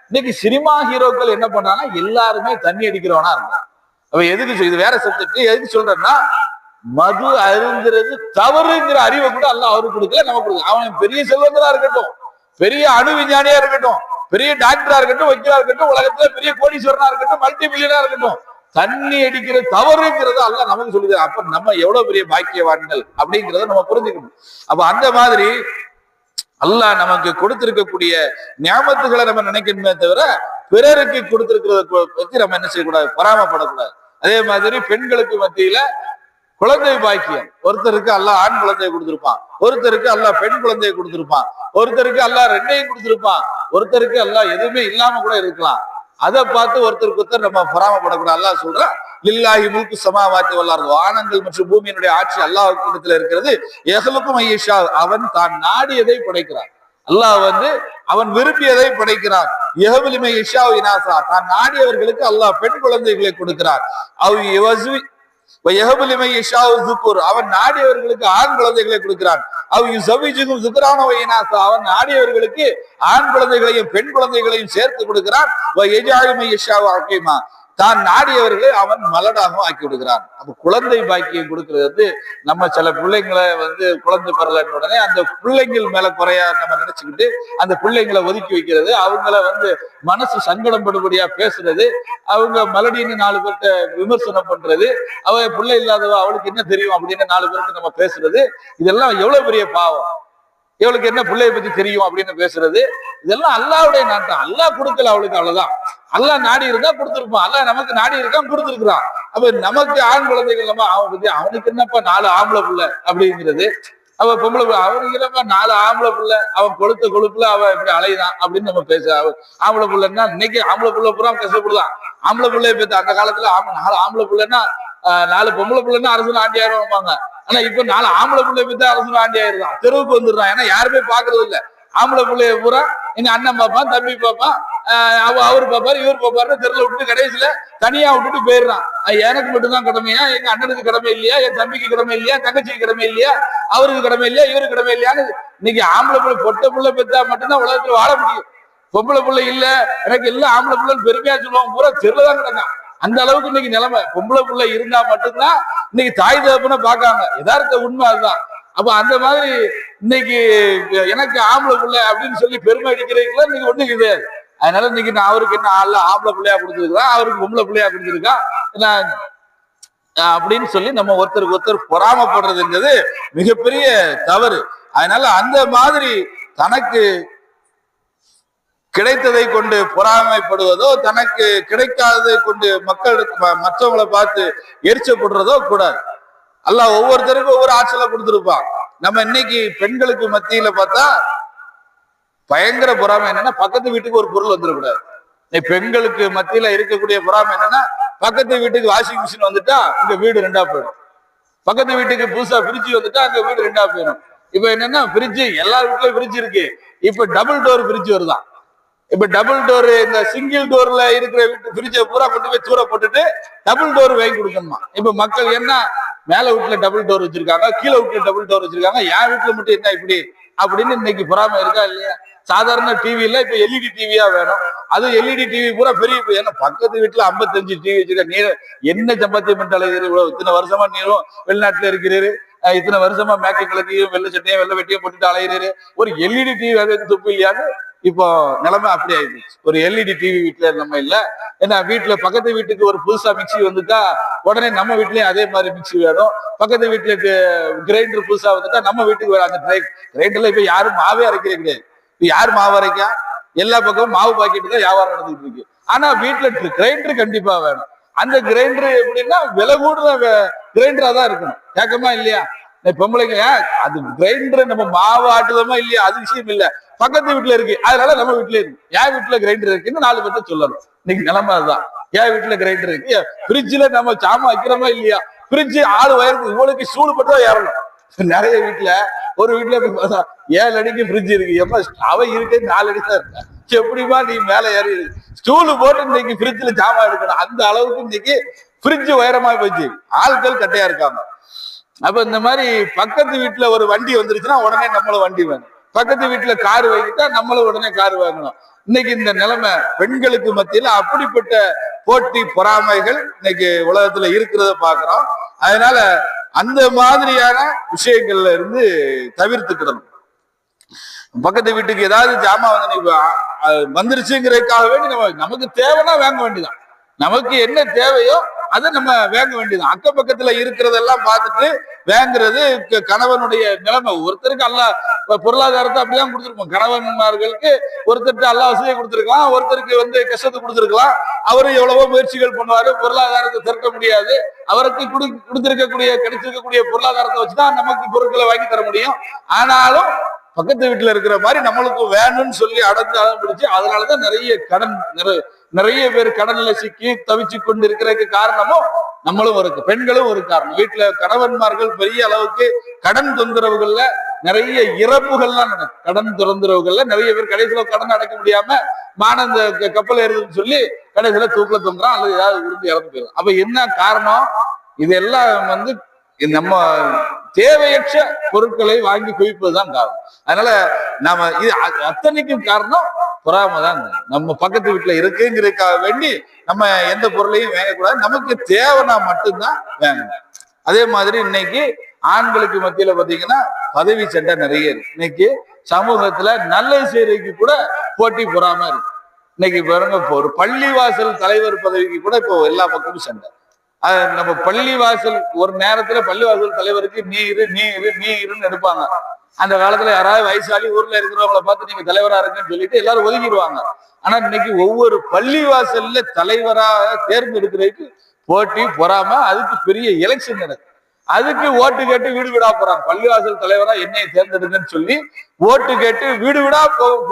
இன்னைக்கு சினிமா ஹீரோக்கள் என்ன பண்றாங்கன்னா எல்லாருமே தண்ணி அடிக்கிறவனா இருந்தாங்க. அப்ப எதுக்கு இது வேற சப்ஜெக்ட், எதுக்கு சொல்றேன்னா மது அருந்துறது தவறுங்கிற அறிவை கூட அல்லாஹ் அவருக்கு கொடுக்கல, நமக்கு கொடுக்கல. அவன் பெரிய செல்வந்தரா இருக்கட்டும், பெரிய அணு விஞ்ஞானியா இருக்கட்டும், பெரிய டாக்டரா இருக்கட்டும், வக்கீலா இருக்கட்டும், உலகத்துல பெரிய கோடீஸ்வரனா இருக்கட்டும், மல்டி மில்லியனா இருக்கட்டும், தண்ணி அடிக்கிற தவறுங்கிறத அல்லாஹ் நமக்கு சொல்லுது. அப்ப நம்ம எவ்வளவு பெரிய பாக்கியவான்கள் அப்படிங்கிறத நம்ம புரிஞ்சுக்கணும். அப்ப அந்த மாதிரி அல்லாஹ் நமக்கு கொடுத்திருக்கக்கூடிய ஞாபகத்துகளை நம்ம நினைக்கணுமே தவிர பிறருக்கு கொடுத்திருக்கிறத பத்தி நம்ம என்ன செய்யக்கூடாது, பொறாமப்படக்கூடாது. அதே மாதிரி பெண்களுக்கு மத்தியில குழந்தை பாக்கியம், ஒருத்தருக்கு அல்லாஹ் ஆண் குழந்தையை கொடுத்திருப்பான், ஒருத்தருக்கு அல்லாஹ் பெண் குழந்தையை கொடுத்திருப்பான், ஒருத்தருக்கு அல்லாஹ் ரெண்டையும் கொடுத்திருப்பான், ஒருத்தருக்கு அல்லாஹ் எதுவுமே இல்லாம கூட இருக்கலாம். அதை பார்த்து ஒருத்தருக்கு ஒருத்தர் நம்ம பொறாமப்படக்கூடாது. அல்லாஹ் சொல்றான், லில்லாஹி முல்கு ஸமாவாத்தி வல் அர்த், வானங்கள் மற்றும் பூமியினுடைய ஆட்சி அல்லாஹ்விடத்தில் இருக்கிறது. யஹ்லுகு மய்யஷா, அவன் தான் நாடியதை படைக்கிறான். அல்லாஹ் வந்து அவன் விரும்பியதை படைக்கிறான். யஹ்பு லிமன் யஷா இனாஸா, தான் நாடியவர்களுக்கு அல்லாஹ் பெண் குழந்தைகளை கொடுக்கிறார். அவ் யவஸ்வி யஹ்பு லிமன் யஷா ஸுகுர், அவன் நாடியவர்களுக்கு ஆண் குழந்தைகளை கொடுக்கிறான். அவ் யுஸவிஜுகும் ஸுக்ரான வ இனாஸா, அவன் நாடியவர்களுக்கு ஆண் குழந்தைகளையும் பெண் குழந்தைகளையும் சேர்த்து கொடுக்கிறான். வ யஜஅலு மன் யஷா அகீமா, தான் நாடியவர்களை அவன் மலடாகவும் ஆக்கி விடுகிறான். அப்ப குழந்தை பாக்கியம் கொடுக்கிறது வந்து நம்ம சில பிள்ளைங்களை வந்து குழந்தை பெறலன்னு உடனே அந்த பிள்ளைங்கள் மேல குறையா நம்ம நினைச்சுக்கிட்டு அந்த பிள்ளைங்களை ஒதுக்கி வைக்கிறது, அவங்கள வந்து மனசு சங்கடம் படுபடியா பேசுறது, அவங்க மலடின்னு 4 பேர்கிட்ட விமர்சனம் பண்றது, அவ பிள்ளை இல்லாதவ அவளுக்கு என்ன தெரியும் அப்படின்னு 4 பேருக்கு நம்ம பேசுறது, இதெல்லாம் எவ்வளவு பெரிய பாவம். இவளுக்கு என்ன பிள்ளைய பத்தி தெரியும் அப்படின்னு பேசுறது, இதெல்லாம் அல்லாஹ்வுடைய நாட்டம். அல்லாஹ் கொடுக்கல அவளுக்கு, அவ்வளவுதான். அல்லாஹ் நாடி இருந்தா கொடுத்துருப்பான். அல்லாஹ் நமக்கு நாடி இருக்கான், கொடுத்துருக்கான். அப்ப நமக்கு ஆண் குழந்தைகள் நம்ம அவன் பத்தி அவனுக்கு என்னப்பா 4 ஆம்பளை பிள்ளை அப்படிங்கிறது, அவ பொம்பளை பிள்ளை, அவனுக்கு என்னப்பா 4 ஆம்பளை பிள்ளை, அவன் கொளுப்புல அவன் இப்படி அலைதான் அப்படின்னு நம்ம பேச. ஆம்பளை பிள்ளைன்னா இன்னைக்கு ஆம்பளை பிள்ளை பூரா கஷ்டப்படுதான். ஆம்பளை பிள்ளைய பத்தி அந்த காலத்துல 4 ஆம்பளை பிள்ளைன்னா 4 பொம்பளை பிள்ளைன்னா அரசு ஆண்டி ஆயிடுவாங்க. ஆனா இப்ப 4 ஆம்பளை பிள்ளை பத்தி அரசு ஆண்டி ஆயிருந்தான், தெருவுக்கு வந்துடுறான். ஏன்னா யாருமே பாக்குறது இல்ல. ஆம்பளை பிள்ளைய பூரா எங்க அண்ணன் பாப்பான், தம்பி பாப்பான், அவரு பாப்பாரு, இவர் பாப்பாரு, தெருல விட்டுட்டு கடைசியில தனியா விட்டுட்டு போயிடுறான். எனக்கு மட்டும்தான் கடமையா, எங்க அண்ணனுக்கு கடமை இல்லையா, என் தம்பிக்கு கடமை இல்லையா, தங்கச்சிக்கு கடமை இல்லையா, அவருக்கு கடமை இல்லையா, இவருக்கு கடமை இல்லையான்னு இன்னைக்கு ஆம்பளை பிள்ளை பொட்டை பிள்ளை பெற்றா மட்டும்தான் உலகத்துல வாழ முடியும். பொம்பளை பிள்ளை இல்ல எனக்கு எல்லாம் ஆம்பளை பிள்ளைன்னு பெருமையா சொல்லுவாங்க, பூரா தெருல தான் கிடக்கான். அந்த அளவுக்கு இன்னைக்கு நிலைமை. பொம்பளை பிள்ளை இருந்தா மட்டும்தான் இன்னைக்கு தாய் தகப்பன பாக்காங்க. யதார்த்த உண்மை அதுதான். அப்ப அந்த மாதிரி இன்னைக்கு எனக்கு ஆம்பளை பிள்ளை அப்படின்னு சொல்லி பெருமை அடிக்கிறதுக்குலாம் இன்னைக்கு ஒண்ணு கிடையாது. அதனால இன்னைக்கு நான் அவருக்கு என்ன ஆம்பளை பிள்ளையா கொடுத்துருக்கான், அவருக்கு பொம்பளை பிள்ளையா கொடுத்துருக்கான் அப்படின்னு சொல்லி நம்ம ஒருத்தருக்கு ஒருத்தர் பொறாமப்படுறதுங்கிறது மிகப்பெரிய தவறு. அதனால அந்த மாதிரி தனக்கு கிடைத்ததை கொண்டு பொறாமைப்படுவதோ, தனக்கு கிடைக்காததை கொண்டு மற்றவங்களை பார்த்து எரிச்சப்படுறதோ கூடாது. அல்லாஹ் ஒவ்வொருத்தருக்கும் ஒவ்வொரு ஆற்றலை கொடுத்துருப்பான். நம்ம இன்னைக்கு பெண்களுக்கு மத்தியில பார்த்தா பயங்கர பொறாமை என்னன்னா பக்கத்து வீட்டுக்கு ஒரு பொருள் வந்துடக்கூடாது. பெண்களுக்கு மத்தியில இருக்கக்கூடிய பொறாமை என்னன்னா பக்கத்து வீட்டுக்கு வாஷிங் மிஷின் வந்துட்டா இங்க வீடு 2ஆ போயிடும், பக்கத்து வீட்டுக்கு புதுசா ஃப்ரிட்ஜ் வந்துட்டா அங்க வீடு 2ஆ போயிடும். இப்ப என்னன்னா ஃப்ரிட்ஜ் எல்லா வீட்லயும் ஃப்ரிட்ஜ் இருக்கு, இப்ப டபுள் டோர் ஃப்ரிட்ஜ் வருதான். இப்ப டபுள் டோர், இந்த சிங்கிள் டோர்ல இருக்கிற வீட்டு ஃப்ரிட்ஜை பூரா கொண்டு போய் தூர போட்டுட்டு டபுள் டோர் வாங்கி கொடுக்கணுமா. இப்ப மக்கள் என்ன மேல வீட்டுல டபுள் டோர் வச்சிருக்காங்க, கீழே வீட்டுல டபுள் டோர் வச்சிருக்காங்க, என் வீட்டுல மட்டும் என்ன இப்படி அப்படின்னு இன்னைக்கு பொறாம இருக்கா இல்லையா? சாதாரண டிவில இப்ப எல்இடி டிவியா வேணும். அது எல்இடி டிவி பூரா பெரிய, ஏன்னா பக்கத்து வீட்டுல 55 டிவி வச்சிருக்க, நீ என்ன சம்பாத்தியம் பண்ணிட்டு அலைகிறீர், இத்தனை வருஷமா நீரும் வெளிநாட்டுல இருக்கிறீரு, இத்தனை வருஷமா மேக்கை கிழக்கையும் வெள்ளை சட்டையும் வெள்ளை வெட்டியும் போட்டுட்டு அலைகிறீரு, ஒரு எல்இடி டிவி அது துப்பு இல்லையான்னு இப்போ நிலைமை அப்படி ஆயிடுச்சு. ஒரு எல்இடி டிவி வீட்டுல நம்ம இல்ல, ஏன்னா வீட்டுல பக்கத்து வீட்டுக்கு ஒரு புதுசா மிக்சி வந்துட்டா உடனே நம்ம வீட்லயும் அதே மாதிரி மிக்சி வேணும். பக்கத்து வீட்டுக்கு கிரைண்டர் புதுசா வந்துட்டா நம்ம வீட்டுக்கு வேணும். அந்த கிரைண்டர்ல இப்ப யாரும் மாவே அரைக்கிறது கிடையாது. இப்ப யாரு மாவு அரைக்கா? எல்லா பக்கமும் மாவு பாக்கெட்டு தான் வியாபாரம் நடந்துட்டு இருக்கு. ஆனா வீட்டுல கிரைண்டர் கண்டிப்பா வேணும். அந்த கிரைண்டர் எப்படின்னா விலை கூடுற கிரைண்டரா தான் இருக்கணும். கேட்கமா இல்லையா? பொம்பளைங்க அது கிரைண்டர் நம்ம மாவு ஆட்டுதமா இல்லையா அது விஷயம் இல்ல, பக்கத்து வீட்டுல இருக்கு அதனால நம்ம வீட்டுல இருக்கு. என் வீட்டுல கிரைண்டர் இருக்குன்னு 4 பேர்த்த சொல்லணும். இன்னைக்கு நிலைமை அதுதான். என் வீட்டுல கிரைண்டர் இருக்கு, ஃப்ரிட்ஜ்ல நம்ம சாமான் வைக்கிறோமா இல்லையா, ஃப்ரிட்ஜ் ஆள் உயரத்துக்கு இவளுக்கு சூடு பட்டு ஏறணும். நிறைய வீட்டுல ஒரு வீட்டுல 7 அடிக்கு ஃப்ரிட்ஜ் இருக்கு, எப்ப அவ இருக்கு 4 அடி தான் இருக்க, எப்படிமா நீ மேல ஏறி ஸ்டூலு போட்டு இன்னைக்கு ஃப்ரிட்ஜ்ல சாமான் எடுக்கணும். அந்த அளவுக்கு இன்னைக்கு ஃப்ரிட்ஜ் உயரமா போச்சு, ஆட்கள் கட்டையா இருக்காங்க. அப்ப இந்த மாதிரி பக்கத்து வீட்டுல ஒரு வண்டி வந்துருச்சுன்னா உடனே நம்மளும் வண்டி வேணும், பக்கத்து வீட்டுல கார் வாங்கிட்டா நம்மளும் உடனே கார் வாங்கணும். இன்னைக்கு இந்த நிலைமை பெண்களுக்கு மத்தியில அப்படிப்பட்ட போட்டி பொறாமைகள் இன்னைக்கு உலகத்துல இருக்கிறத பாக்குறோம். அதனால அந்த மாதிரியான விஷயங்கள்ல இருந்து தவிர்த்துக்கிடணும். பக்கத்து வீட்டுக்கு ஏதாவது ஜாமான் வந்துருச்சுங்கிறதுக்காக வேண்டி நமக்கு தேவைன்னா வாங்க வேண்டியதான், நமக்கு என்ன தேவையோ அதை நம்ம வாங்க வேண்டியதான். அக்க பக்கத்துல இருக்கிறதெல்லாம் பார்த்துட்டு வாங்குறது கணவனுடைய நிலைமை. ஒருத்தருக்கு அல்ல பொருளாதாரத்தை அப்படிதான் கொடுத்துருப்போம். கணவன்மார்களுக்கு ஒருத்தருக்கு அல்ல வசதியை கொடுத்துருக்கலாம், ஒருத்தருக்கு கஷ்டத்தை கொடுத்துருக்கலாம். அவரு எவ்வளவோ முயற்சிகள் பண்ணுவாரு, பொருளாதாரத்தை திரட்ட முடியாது. அவருக்கு கொடுத்திருக்கக்கூடிய கிடைச்சிருக்கக்கூடிய பொருளாதாரத்தை வச்சுதான் நமக்கு பொருட்களை வாங்கி தர முடியும். ஆனாலும் பக்கத்து வீட்டுல இருக்கிற மாதிரி நம்மளுக்கு வேணும்னு சொல்லி அடம் பிடிச்சு அதனாலதான் நிறைய பேர் கடன்ல சிக்கி தவிச்சு கொண்டு இருக்கிறதுக்கு காரணமும் நம்மளும் இருக்கு, பெண்களும் ஒரு காரணம். வீட்டுல கணவன்மார்கள் பெரிய அளவுக்கு கடன் தொந்தரவுகள்ல நிறைய இறப்புகள்லாம் நடக்கும். கடன் தொந்தரவுகள்ல நிறைய பேர் கடைசியில கடன் அடைக்க முடியாம இந்த கப்பல் ஏறுதுன்னு சொல்லி கடைசியில தூக்கில தொங்குறான் அல்லது ஏதாவது விழுந்து இறந்து போயிடும். அப்ப என்ன காரணம்? இதெல்லாம் நம்ம தேவையற்ற பொருட்களை வாங்கி குவிப்பதுதான் காரணம். அதனால நாம இது அத்தனைக்கும் காரணம் பொறாமை தான். நம்ம பக்கத்து வீட்டுல இருக்குங்கிறதுக்காக வேண்டி நம்ம எந்த பொருளையும் வாங்கக்கூடாது, நமக்கு தேவைன்னா மட்டும்தான் வாங்கணும். அதே மாதிரி இன்னைக்கு ஆண்களுக்கு மத்தியில பாத்தீங்கன்னா பதவி சண்டை நிறைய இருக்கு. இன்னைக்கு சமூகத்துல நல்லது செய்யறதுக்கு கூட போட்டி பொறாம இருக்கு. இன்னைக்கு பாருங்க, இப்போ ஒரு பள்ளிவாசல் தலைவர் பதவிக்கு கூட இப்போ எல்லா பக்கமும் சண்டை. நம்ம பள்ளிவாசல் ஒரு நேரத்துல பள்ளிவாசல் தலைவருக்கு நீ இருன்னு எடுப்பாங்க. அந்த காலத்துல யாராவது வயசாளி ஊர்ல இருக்கிறவங்களை பார்த்து நீங்க தலைவரா இருக்குன்னு சொல்லிட்டு எல்லாரும் ஒதுக்கிடுவாங்க. ஆனா இன்னைக்கு ஒவ்வொரு பள்ளிவாசல்ல தலைவராக தேர்ந்தெடுக்கிறதுக்கு போட்டி பொறாம, அதுக்கு பெரிய எலெக்ஷன் நடக்கும். அதுக்கு ஓட்டு கேட்டு வீடு வீடா போறாங்க. பள்ளிவாசல் தலைவரா என்னையை தேர்ந்தெடுங்கன்னு சொல்லி ஓட்டு கேட்டு வீடு வீடா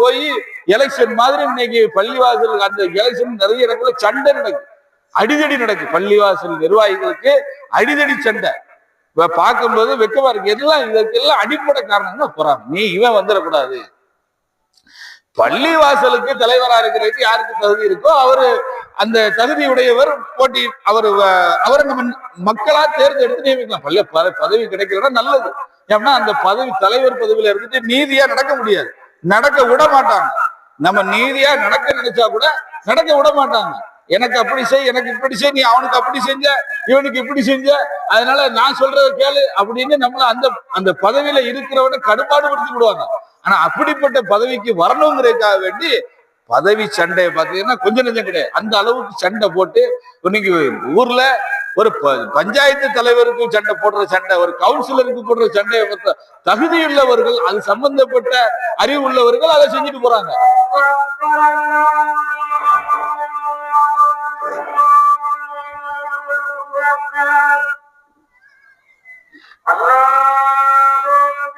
போய் எலெக்ஷன் மாதிரி இன்னைக்கு பள்ளிவாசல் அந்த எலெக்ஷன் நிறைய இடத்துல சண்டை நடக்கும், அடிதடி நடக்கு. பள்ளிவாசல் நிர்வாகிகளுக்கு அடிதடி சண்டை பார்க்கும்போது வெக்கமா இருக்கு. இதற்கெல்லாம் அடிப்படை காரணம்னா பொறாமை. நீ இவன் வந்துடக்கூடாது. பள்ளிவாசலுக்கு தலைவரா இருக்கிறதுக்கு யாருக்கு தகுதி இருக்கோ அவரு அந்த தகுதி உடையவர் போட்டி அவரை நம்ம மக்களா தேர்ந்தெடுத்து நியமிக்கலாம். பதவி கிடைக்கிறதா நல்லது. ஏன்னா அந்த பதவி தலைவர் பதவியில இருந்துட்டு நீதியா நடக்க முடியாது, நடக்க விட மாட்டாங்க. நம்ம நீதியா நடக்க நினைச்சா கூட நடக்க விட மாட்டாங்க. எனக்கு அப்படி செய், எனக்கு இப்படி செய், நீ அவனுக்கு அப்படி செஞ்ச, இவனுக்கு இப்படி செஞ்ச, அதனால நான் சொல்றத கேளு அப்படின்னு நம்மள அந்த பதவியில இருக்கிறவனை கடுப்பாடு படுத்தி விடுவாங்க. ஆனா அப்படிப்பட்ட பதவிக்கு வரணுங்கிறதுக்காக வேண்டி பதவி சண்டை பாத்தீங்கன்னா கொஞ்சம் நெஞ்சம் கிடையாது, அந்த அளவுக்கு சண்டை போட்டு இன்னைக்கு ஊர்ல ஒரு பஞ்சாயத்து தலைவருக்கு சண்டை போடுற சண்டை, ஒரு கவுன்சிலருக்கு போடுற சண்டையை பத்த தகுதி உள்ளவர்கள், அது சம்பந்தப்பட்ட அறிவு உள்ளவர்கள் அதை செஞ்சுட்டு போறாங்க. Allah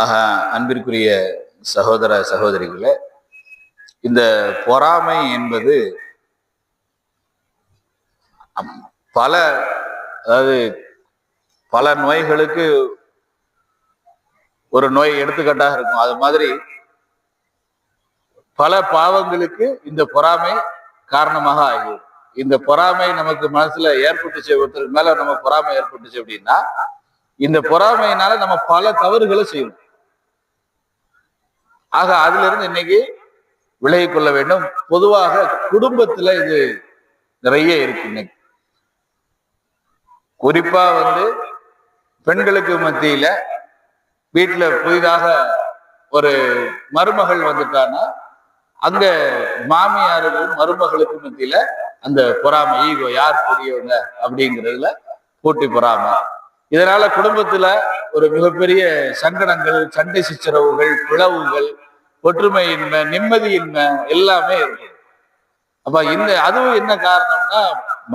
ஆக அன்பிற்குரிய சகோதர சகோதரிகளே, இந்த பொறாமை என்பது பல பல நோய்களுக்கு ஒரு நோய் எடுத்துக்காட்டாக இருக்கும். அது மாதிரி பல பாவங்களுக்கு இந்த பொறாமை காரணமாக ஆகிடும். இந்த பொறாமை நமக்கு மனசுல ஏற்பட்டுச்சு, ஒருத்தருக்கு மேல நம்ம பொறாமை ஏற்பட்டுச்சு அப்படின்னா இந்த பொறாமையினால நம்ம பல தவறுகளை செய்யணும். ஆக அதுல இருந்து இன்னைக்கு விலகி கொள்ள வேண்டும். பொதுவாக குடும்பத்துல இது நிறைய இருக்கு. இன்னைக்கு குறிப்பா பெண்களுக்கு மத்தியில வீட்டுல புதிதாக ஒரு மருமகள் வந்துட்டான்னா அங்க மாமியாருக்கும் மருமகளுக்கு மத்தியில அந்த பொறாமை, ஈகோ, யார் பெரியவங்க அப்படிங்கிறதுல போட்டி பொறாமை. இதனால குடும்பத்துல ஒரு மிகப்பெரிய சங்கடங்கள், சண்டை சிச்சரவுகள், பிளவுகள், ஒற்றுமையின்மை, நிம்மதியின்மை எல்லாமே இருக்கு. அப்ப அதுவும் என்ன காரணம்னா,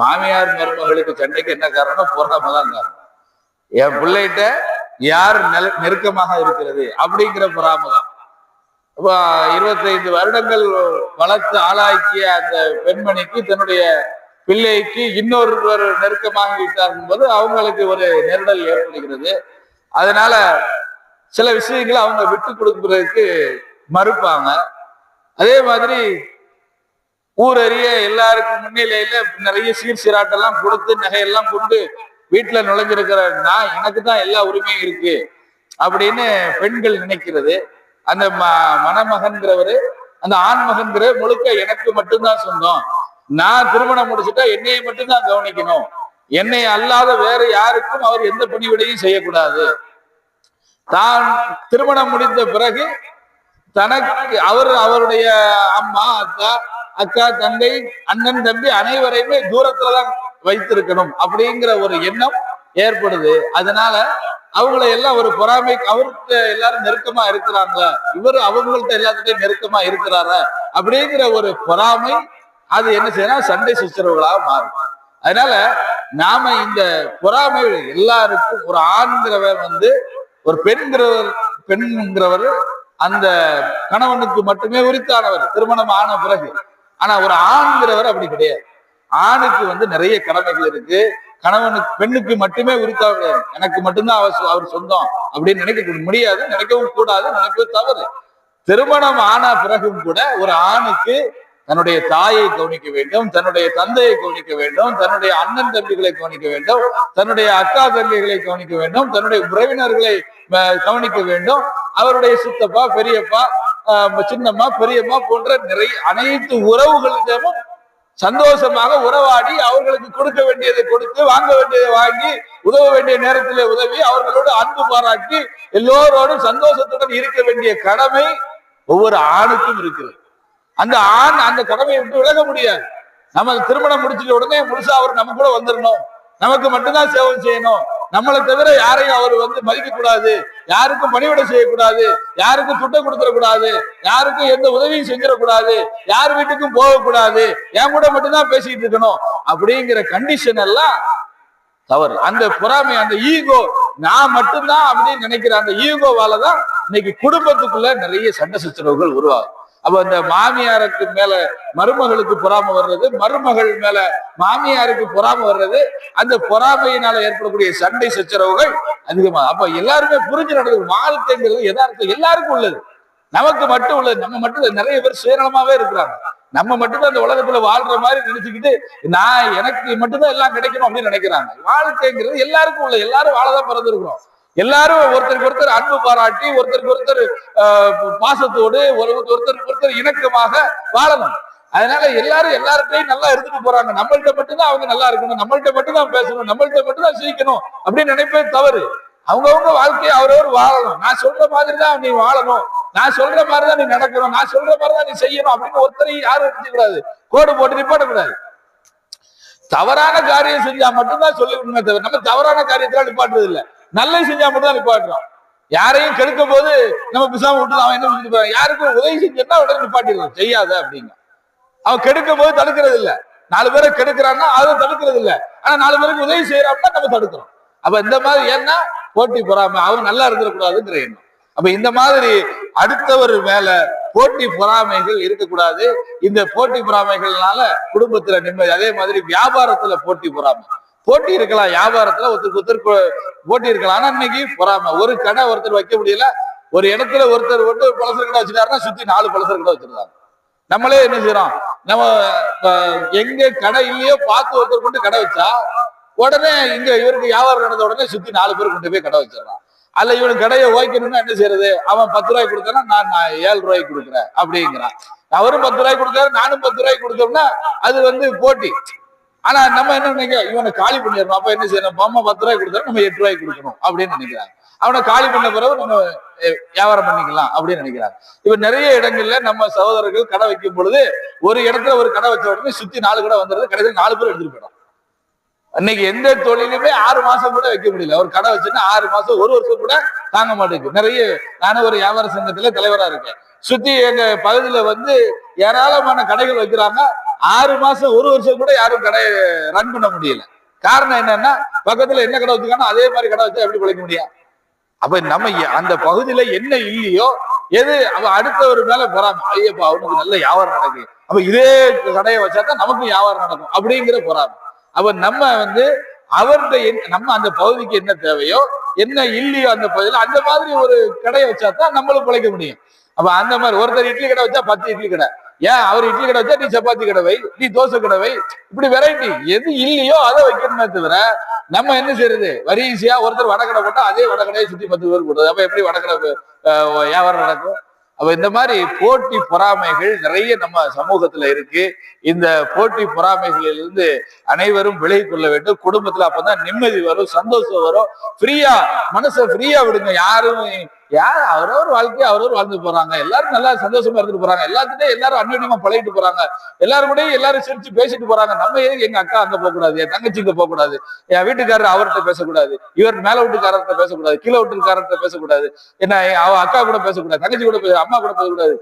மாமியார் மருமகளுக்கு சண்டைக்கு என்ன காரணம்? பொறாமை தான் காரணம். என் பிள்ளைகிட்ட யார் நெருக்கமாக இருக்கிறது அப்படிங்கிற பொறாமை தான். அப்ப 25 வருடங்கள் வளர்த்து ஆளாக்கிய அந்த பெண்மணிக்கு தன்னுடைய பிள்ளைக்கு இன்னொருவர் நெருக்கமாக விட்டார் என்பது அவங்களுக்கு ஒரு நெருடல் ஏற்படுகிறது. அதனால சில விஷயங்களை அவங்க விட்டு கொடுக்கறதுக்கு மறுப்பாங்க. அதே மாதிரி ஊரறிய எல்லாருக்கும் முன்னிலையில நிறைய சீர்சிராட்டெல்லாம் கொடுத்து நகையெல்லாம் கொண்டு வீட்டுல நுழைஞ்சிருக்கிற நான், எனக்கு தான் எல்லா உரிமையும் இருக்கு அப்படின்னு பெண்கள் நினைக்கிறது. அந்த மணமகன்கிறவரு, அந்த ஆண்மகன்கிற முழுக்க எனக்கு மட்டும்தான் சொந்தம், நான் திருமணம் முடிச்சுட்டா என்னையை மட்டும்தான் கவனிக்கணும், என்னை அல்லாத வேற யாருக்கும் அவர் எந்த பணிவிடையும் செய்யக்கூடாது, தான் திருமணம் முடிந்த பிறகு தனக்கு அவருடைய அம்மா, அக்கா, தங்கை, அண்ணன், தம்பி அனைவரையுமே தூரத்துலதான் வைத்திருக்கணும் அப்படிங்கிற ஒரு எண்ணம் ஏற்படுது. அதனால அவங்கள எல்லாம் ஒரு பொறாமை, அவர்கிட்ட எல்லாரும் நெருக்கமா இருக்கிறாங்களா, இவரு அவங்கள்ட்ட எல்லாத்துட்டையும் நெருக்கமா இருக்கிறாரா அப்படிங்கிற ஒரு பொறாமை, அது என்ன செய்யணும், சண்டை சிச்சரவுகளாக மாறும். அதனால நாம இந்த பொறாமை எல்லாருக்கும், ஒரு ஆண்கிறவர் ஒரு பெண்கிறவர் அந்த கணவனுக்கு மட்டுமே உரித்தானவர் திருமணம் ஆன பிறகு. ஆனா ஒரு ஆண்கிறவர் அப்படி கிடையாது. ஆணுக்கு நிறைய கடமைகள் இருக்கு. கணவனுக்கு, பெண்ணுக்கு மட்டுமே உரித்தா கிடையாது, எனக்கு மட்டும்தான் அவர் சொந்தம் அப்படின்னு நினைக்க முடியாது, நினைக்கவும் கூடாது, நினைக்கவும் தவறு. திருமணம் ஆன பிறகும் கூட ஒரு ஆணுக்கு தன்னுடைய தாயை கவனிக்க வேண்டும், தன்னுடைய தந்தையை கவனிக்க வேண்டும், தன்னுடைய அண்ணன் தம்பிகளை கவனிக்க வேண்டும், தன்னுடைய அக்கா தங்கைகளை கவனிக்க வேண்டும், தன்னுடைய உறவினர்களை கவனிக்க வேண்டும், அவருடைய சித்தப்பா, பெரியப்பா, சின்னம்மா, பெரியம்மா போன்ற நிறைய அனைத்து உறவுகளிடமும் சந்தோஷமாக உறவாடி அவர்களுக்கு கொடுக்க வேண்டியதை கொடுத்து, வாங்க வேண்டியதை வாங்கி, உதவ வேண்டிய நேரத்திலே உதவி, அவர்களோடு அன்பு பாராட்டி எல்லோரோடும் சந்தோஷத்துடன் இருக்க வேண்டிய கடமை ஒவ்வொரு ஆணுக்கும் இருக்குது. அந்த ஆண் அந்த கடமையை விட்டு விலக முடியாது. நம்ம திருமணம் முடிச்சுட்ட உடனே முழுசா அவர் நம்ம கூட வந்துடணும், நமக்கு மட்டும்தான் சேவை செய்யணும், நம்மளை தவிர யாரையும் அவர் மதிக்க கூடாது, யாருக்கும் பணிவிடை செய்யக்கூடாது, யாருக்கும் சுட்டம் கொடுத்துடக்கூடாது, யாருக்கும் எந்த உதவியும் செஞ்சிடக்கூடாது, யார் வீட்டுக்கும் போகக்கூடாது, என் கூட மட்டும்தான் பேசிட்டு இருக்கணும் அப்படிங்கிற கண்டிஷன் எல்லாம் தவறு. அந்த பொறாமை, அந்த ஈகோ, நான் மட்டும்தான் அப்படின்னு நினைக்கிற அந்த ஈகோவாலதான் இன்னைக்கு குடும்பத்துக்குள்ள நிறைய சண்டை சச்சரவுகள் உருவாகும். அப்ப இந்த மாமியாருக்கு மேல மருமகளுக்கு பொறாம வர்றது, மருமகள் மேல மாமியாருக்கு பொறாம வர்றது, அந்த பொறாமையினால ஏற்படக்கூடிய சண்டை சச்சரவுகள் அதிகமா. அப்ப எல்லாருமே புரிஞ்சு நடக்குது. வாழ்க்கைங்கிறது யதார்த்தம் எல்லாருக்கும் உள்ளது, நமக்கு மட்டும் உள்ளது. நம்ம மட்டும் நிறைய பேர் சுயநலமாவே இருக்கிறாங்க. நம்ம மட்டும்தான் இந்த உலகத்துல வாழ்ற மாதிரி நினைச்சுக்கிட்டு நான் எனக்கு மட்டும்தான் எல்லாம் கிடைக்கணும் அப்படின்னு நினைக்கிறாங்க. வாழ்க்கைங்கிறது எல்லாருக்கும் உள்ள, எல்லாரும் வாழதான் பிறந்திருக்கிறோம். எல்லாரும் ஒருத்தருக்கு ஒருத்தர் அன்பு பாராட்டி, ஒருத்தருக்கு ஒருத்தர் பாசத்தோடு, ஒருத்தருக்கு ஒருத்தர் இணக்கமாக வாழணும். அதனால எல்லாரும் எல்லார்ட்டையும் நல்லா இருந்துட்டு போறாங்க. நம்மள்கிட்ட மட்டும்தான் அவங்க நல்லா இருக்கணும், நம்மள்கிட்ட மட்டும்தான் பேசணும், நம்மள்கிட்ட மட்டும்தான் சிரிக்கணும் அப்படின்னு நினைப்பே தவறு. அவங்கவுங்க வாழ்க்கையை அவரவர் வாழணும். நான் சொல்ற மாதிரிதான் நீ வாழணும், நான் சொல்ற மாதிரிதான் நீ நடக்கணும், நான் சொல்ற மாதிரிதான் நீ செய்யணும் அப்படின்னு ஒருத்தரையும் யாரும் எடுத்துக்கூடாது, கோடு போட்டு நிப்பாட்டக்கூடாது. தவறான காரியம் செஞ்சா மட்டும்தான் சொல்லிவிடணுமே தவிர நம்ம தவறான காரியத்திலாம் நிப்பாட்டுறது இல்லை. நல்லது செஞ்சா மட்டும் தான் நிப்பாட்டுறோம். யாரையும் கெடுக்கும் போது நம்ம பிசாம விட்டு அவன் என்ன செஞ்சுட்டு போறான், யாருக்கும் உதவி செஞ்சா உடனே நிப்பாட்டிடுறோம், செய்யாத அப்படிங்க. அவன் கெடுக்கும் போது தடுக்கிறது இல்லை. 4 பேரை கெடுக்கிறான்னா அதை தடுக்கிறது இல்லை. ஆனா 4 பேருக்கு உதவி செய்யறான்னா நம்ம தடுக்கிறோம். அப்ப இந்த மாதிரி ஏன்னா போட்டி பொறாமை, அவங்க நல்லா இருந்துடக்கூடாதுங்கிற எண்ணம். அப்ப இந்த மாதிரி அடுத்தவர் மேல போட்டி பொறாமைகள் இருக்கக்கூடாது. இந்த போட்டி பொறாமைகள்னால குடும்பத்துல நிம்மதி. அதே மாதிரி வியாபாரத்துல போட்டி பொறாமை, போட்டி இருக்கலாம். வியாபாரத்துல ஒருத்தருக்கு ஒருத்தர் போட்டி இருக்கலாம். ஆனா இன்னைக்கு பொறாமை. ஒரு கடை ஒருத்தர் வைக்க முடியல, ஒரு இடத்துல ஒருத்தர் வந்து பலசர கடை வச்சுட்டாருன்னா சுத்தி 4 பலசர கடை வச்சிருக்காங்க. நம்மளே என்ன செய்யறோம், நம்ம எங்க கடை இல்லையோ பார்த்து ஒருத்தர் கொண்டு கடை வச்சா உடனே இங்க இவருக்கு வியாபாரம் நடந்த உடனே சுத்தி 4 பேர் கொண்டு போய் கடை வச்சிடறான். அல்ல இவனுக்கு கடையை ஓய்க்கணும்னா என்ன செய்யறது, அவன் 10 ரூபாய்க்கு கொடுத்தா நான் 7 ரூபாய்க்கு கொடுக்குறேன் அப்படிங்கிறான். அவரும் 10 ரூபாய்க்கு கொடுக்காரு, நானும் 10 ரூபாய்க்கு கொடுத்தோம்னா அது வந்து போட்டி. ஆனா நம்ம என்ன நினைக்க, இவனை காலி பண்ணிடணும். அப்ப என்ன செய்யணும், அம்மா 10 ரூபாய்க்கு கொடுத்தா நம்ம 8 ரூபாய்க்கு கொடுக்கணும் அப்படின்னு நினைக்கிறாங்க. அவனை காலி பண்ண பிறகு நம்ம வியாபாரம் பண்ணிக்கலாம் அப்படின்னு நினைக்கிறாங்க. இப்ப நிறைய இடங்கள்ல நம்ம சகோதரர்கள் கடை வைக்கும் பொழுது ஒரு இடத்துல ஒரு கடை வச்ச உடனே சுத்தி 4 கடை வந்துடுது, கடைசியில் 4 பேர் எடுத்துட்டு போயிடும். இன்னைக்கு எந்த தொழிலுமே 6 மாசம் கூட வைக்க முடியல. ஒரு கடை வச்சுன்னா 6 மாசம் 1 வருஷம் கூட தாங்க மாட்டேங்குது. நிறைய, நானும் ஒரு வியாபார சங்கத்துல தலைவரா இருக்கேன். சுத்தி எங்க பகுதியில வந்து ஏராளமான கடைகள் வைக்கிறாங்க. 6 மாசம் 1 வருஷம் கூட யாரும் கடையை ரன் பண்ண முடியல. காரணம் என்னன்னா, பக்கத்துல என்ன கடை வச்சுக்கானோ அதே மாதிரி கடை வச்சா எப்படி பிழைக்க முடியும்? அப்ப நம்ம அந்த பகுதியில என்ன இல்லையோ எது அவ அடுத்தவர் மேல பொறாமை, ஐயப்பா அவனுக்கு நல்ல வியாபாரம் நடக்குது, அப்ப இதே கடையை வச்சாதான் நமக்கு வியாபாரம் நடக்கும் அப்படிங்கிற பொறாமை. அப்ப நம்ம வந்து அவர்கிட்ட நம்ம அந்த பகுதிக்கு என்ன தேவையோ என்ன இல்லையோ அந்த பகுதியில அந்த மாதிரி ஒரு கடையை வச்சாதான் நம்மளும் பிழைக்க முடியும். அப்ப அந்த மாதிரி ஒருத்தர் இட்லி கடை வச்சா 10 இட்லி கடை, ஏன் அவர் இட்லி கடை வச்சா நீ சப்பாத்தி கடை வை, நீ தோசை கடை வை, இப்படி வெரைட்டி எது இல்லையோ அதை வைக்கணுமே தவிர நம்ம என்ன செய்யறது, வரிசையா ஒருத்தர் வடக்கடை போட்டா அதே வடக்கடையை சுத்தி 10 பேர் போடுறது, அப்ப எப்படி வடக்கடை வியாபாரம் நடக்கும்? அப்ப இந்த மாதிரி போட்டி பொறாமைகள் நிறைய நம்ம சமூகத்துல இருக்கு. இந்த போட்டி பொறாமைகளிலிருந்து அனைவரும் விலகி கொள்ள வேண்டும். குடும்பத்துல அப்பதான் நிம்மதி வரும், சந்தோஷம் வரும். ஃப்ரீயா மனசை ஃப்ரீயா விடுங்க. யார் அவரவர் வாழ்க்கையை அவரவர் வாழ்ந்து போறாங்க, எல்லாரும் நல்லா சந்தோஷமா இருந்துட்டு போறாங்க, எல்லாத்துட்டையும் எல்லாரும் அந்யோன்யமா பழகிட்டு போறாங்க, எல்லாரும் கூட எல்லாரும் சிரிச்சு பேசிட்டு போறாங்க. நம்ம எங்க அக்கா அங்க போக கூடாது, என் தங்கச்சி இங்க போக கூடாது, என் வீட்டுக்காரர் அவர்கிட்ட பேசக்கூடாது, இவர் மேல வீட்டுக்காரர்கிட்ட பேசக்கூடாது, கீழே வீட்டுக்காரர்கிட்ட பேசக்கூடாது, என்ன அவ அக்கா கூட பேசக்கூடாது, தங்கச்சி கூட அம்மா கூட பேசக்கூடாது,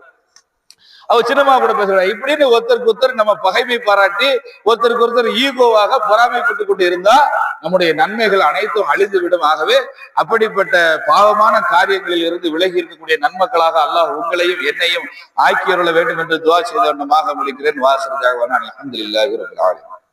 அவ சின்னம்மா கூட பேசக்கூடாது, இப்படின்னு ஒருத்தருக்கு ஒருத்தர் நம்ம பகைமை பாராட்டி ஒருத்தருக்கு ஒருத்தர் ஈகோவாக பொறாமைப்பட்டு கொண்டு இருந்தா நம்முடைய நன்மைகள் அனைத்தும் அழிந்து விடும். ஆகவே அப்படிப்பட்ட பாவமான காரியங்களில் இருந்து விலகி இருக்கக்கூடிய நன்மக்களாக அல்லாஹ் உங்களையும் என்னையும் ஆக்கியருள வேண்டும் என்று துஆ செய்த வண்ணமாக முடிக்கிறேன். வாசல் அல்ஹம்துலில்லாஹி ரப்பில் ஆலமீன்.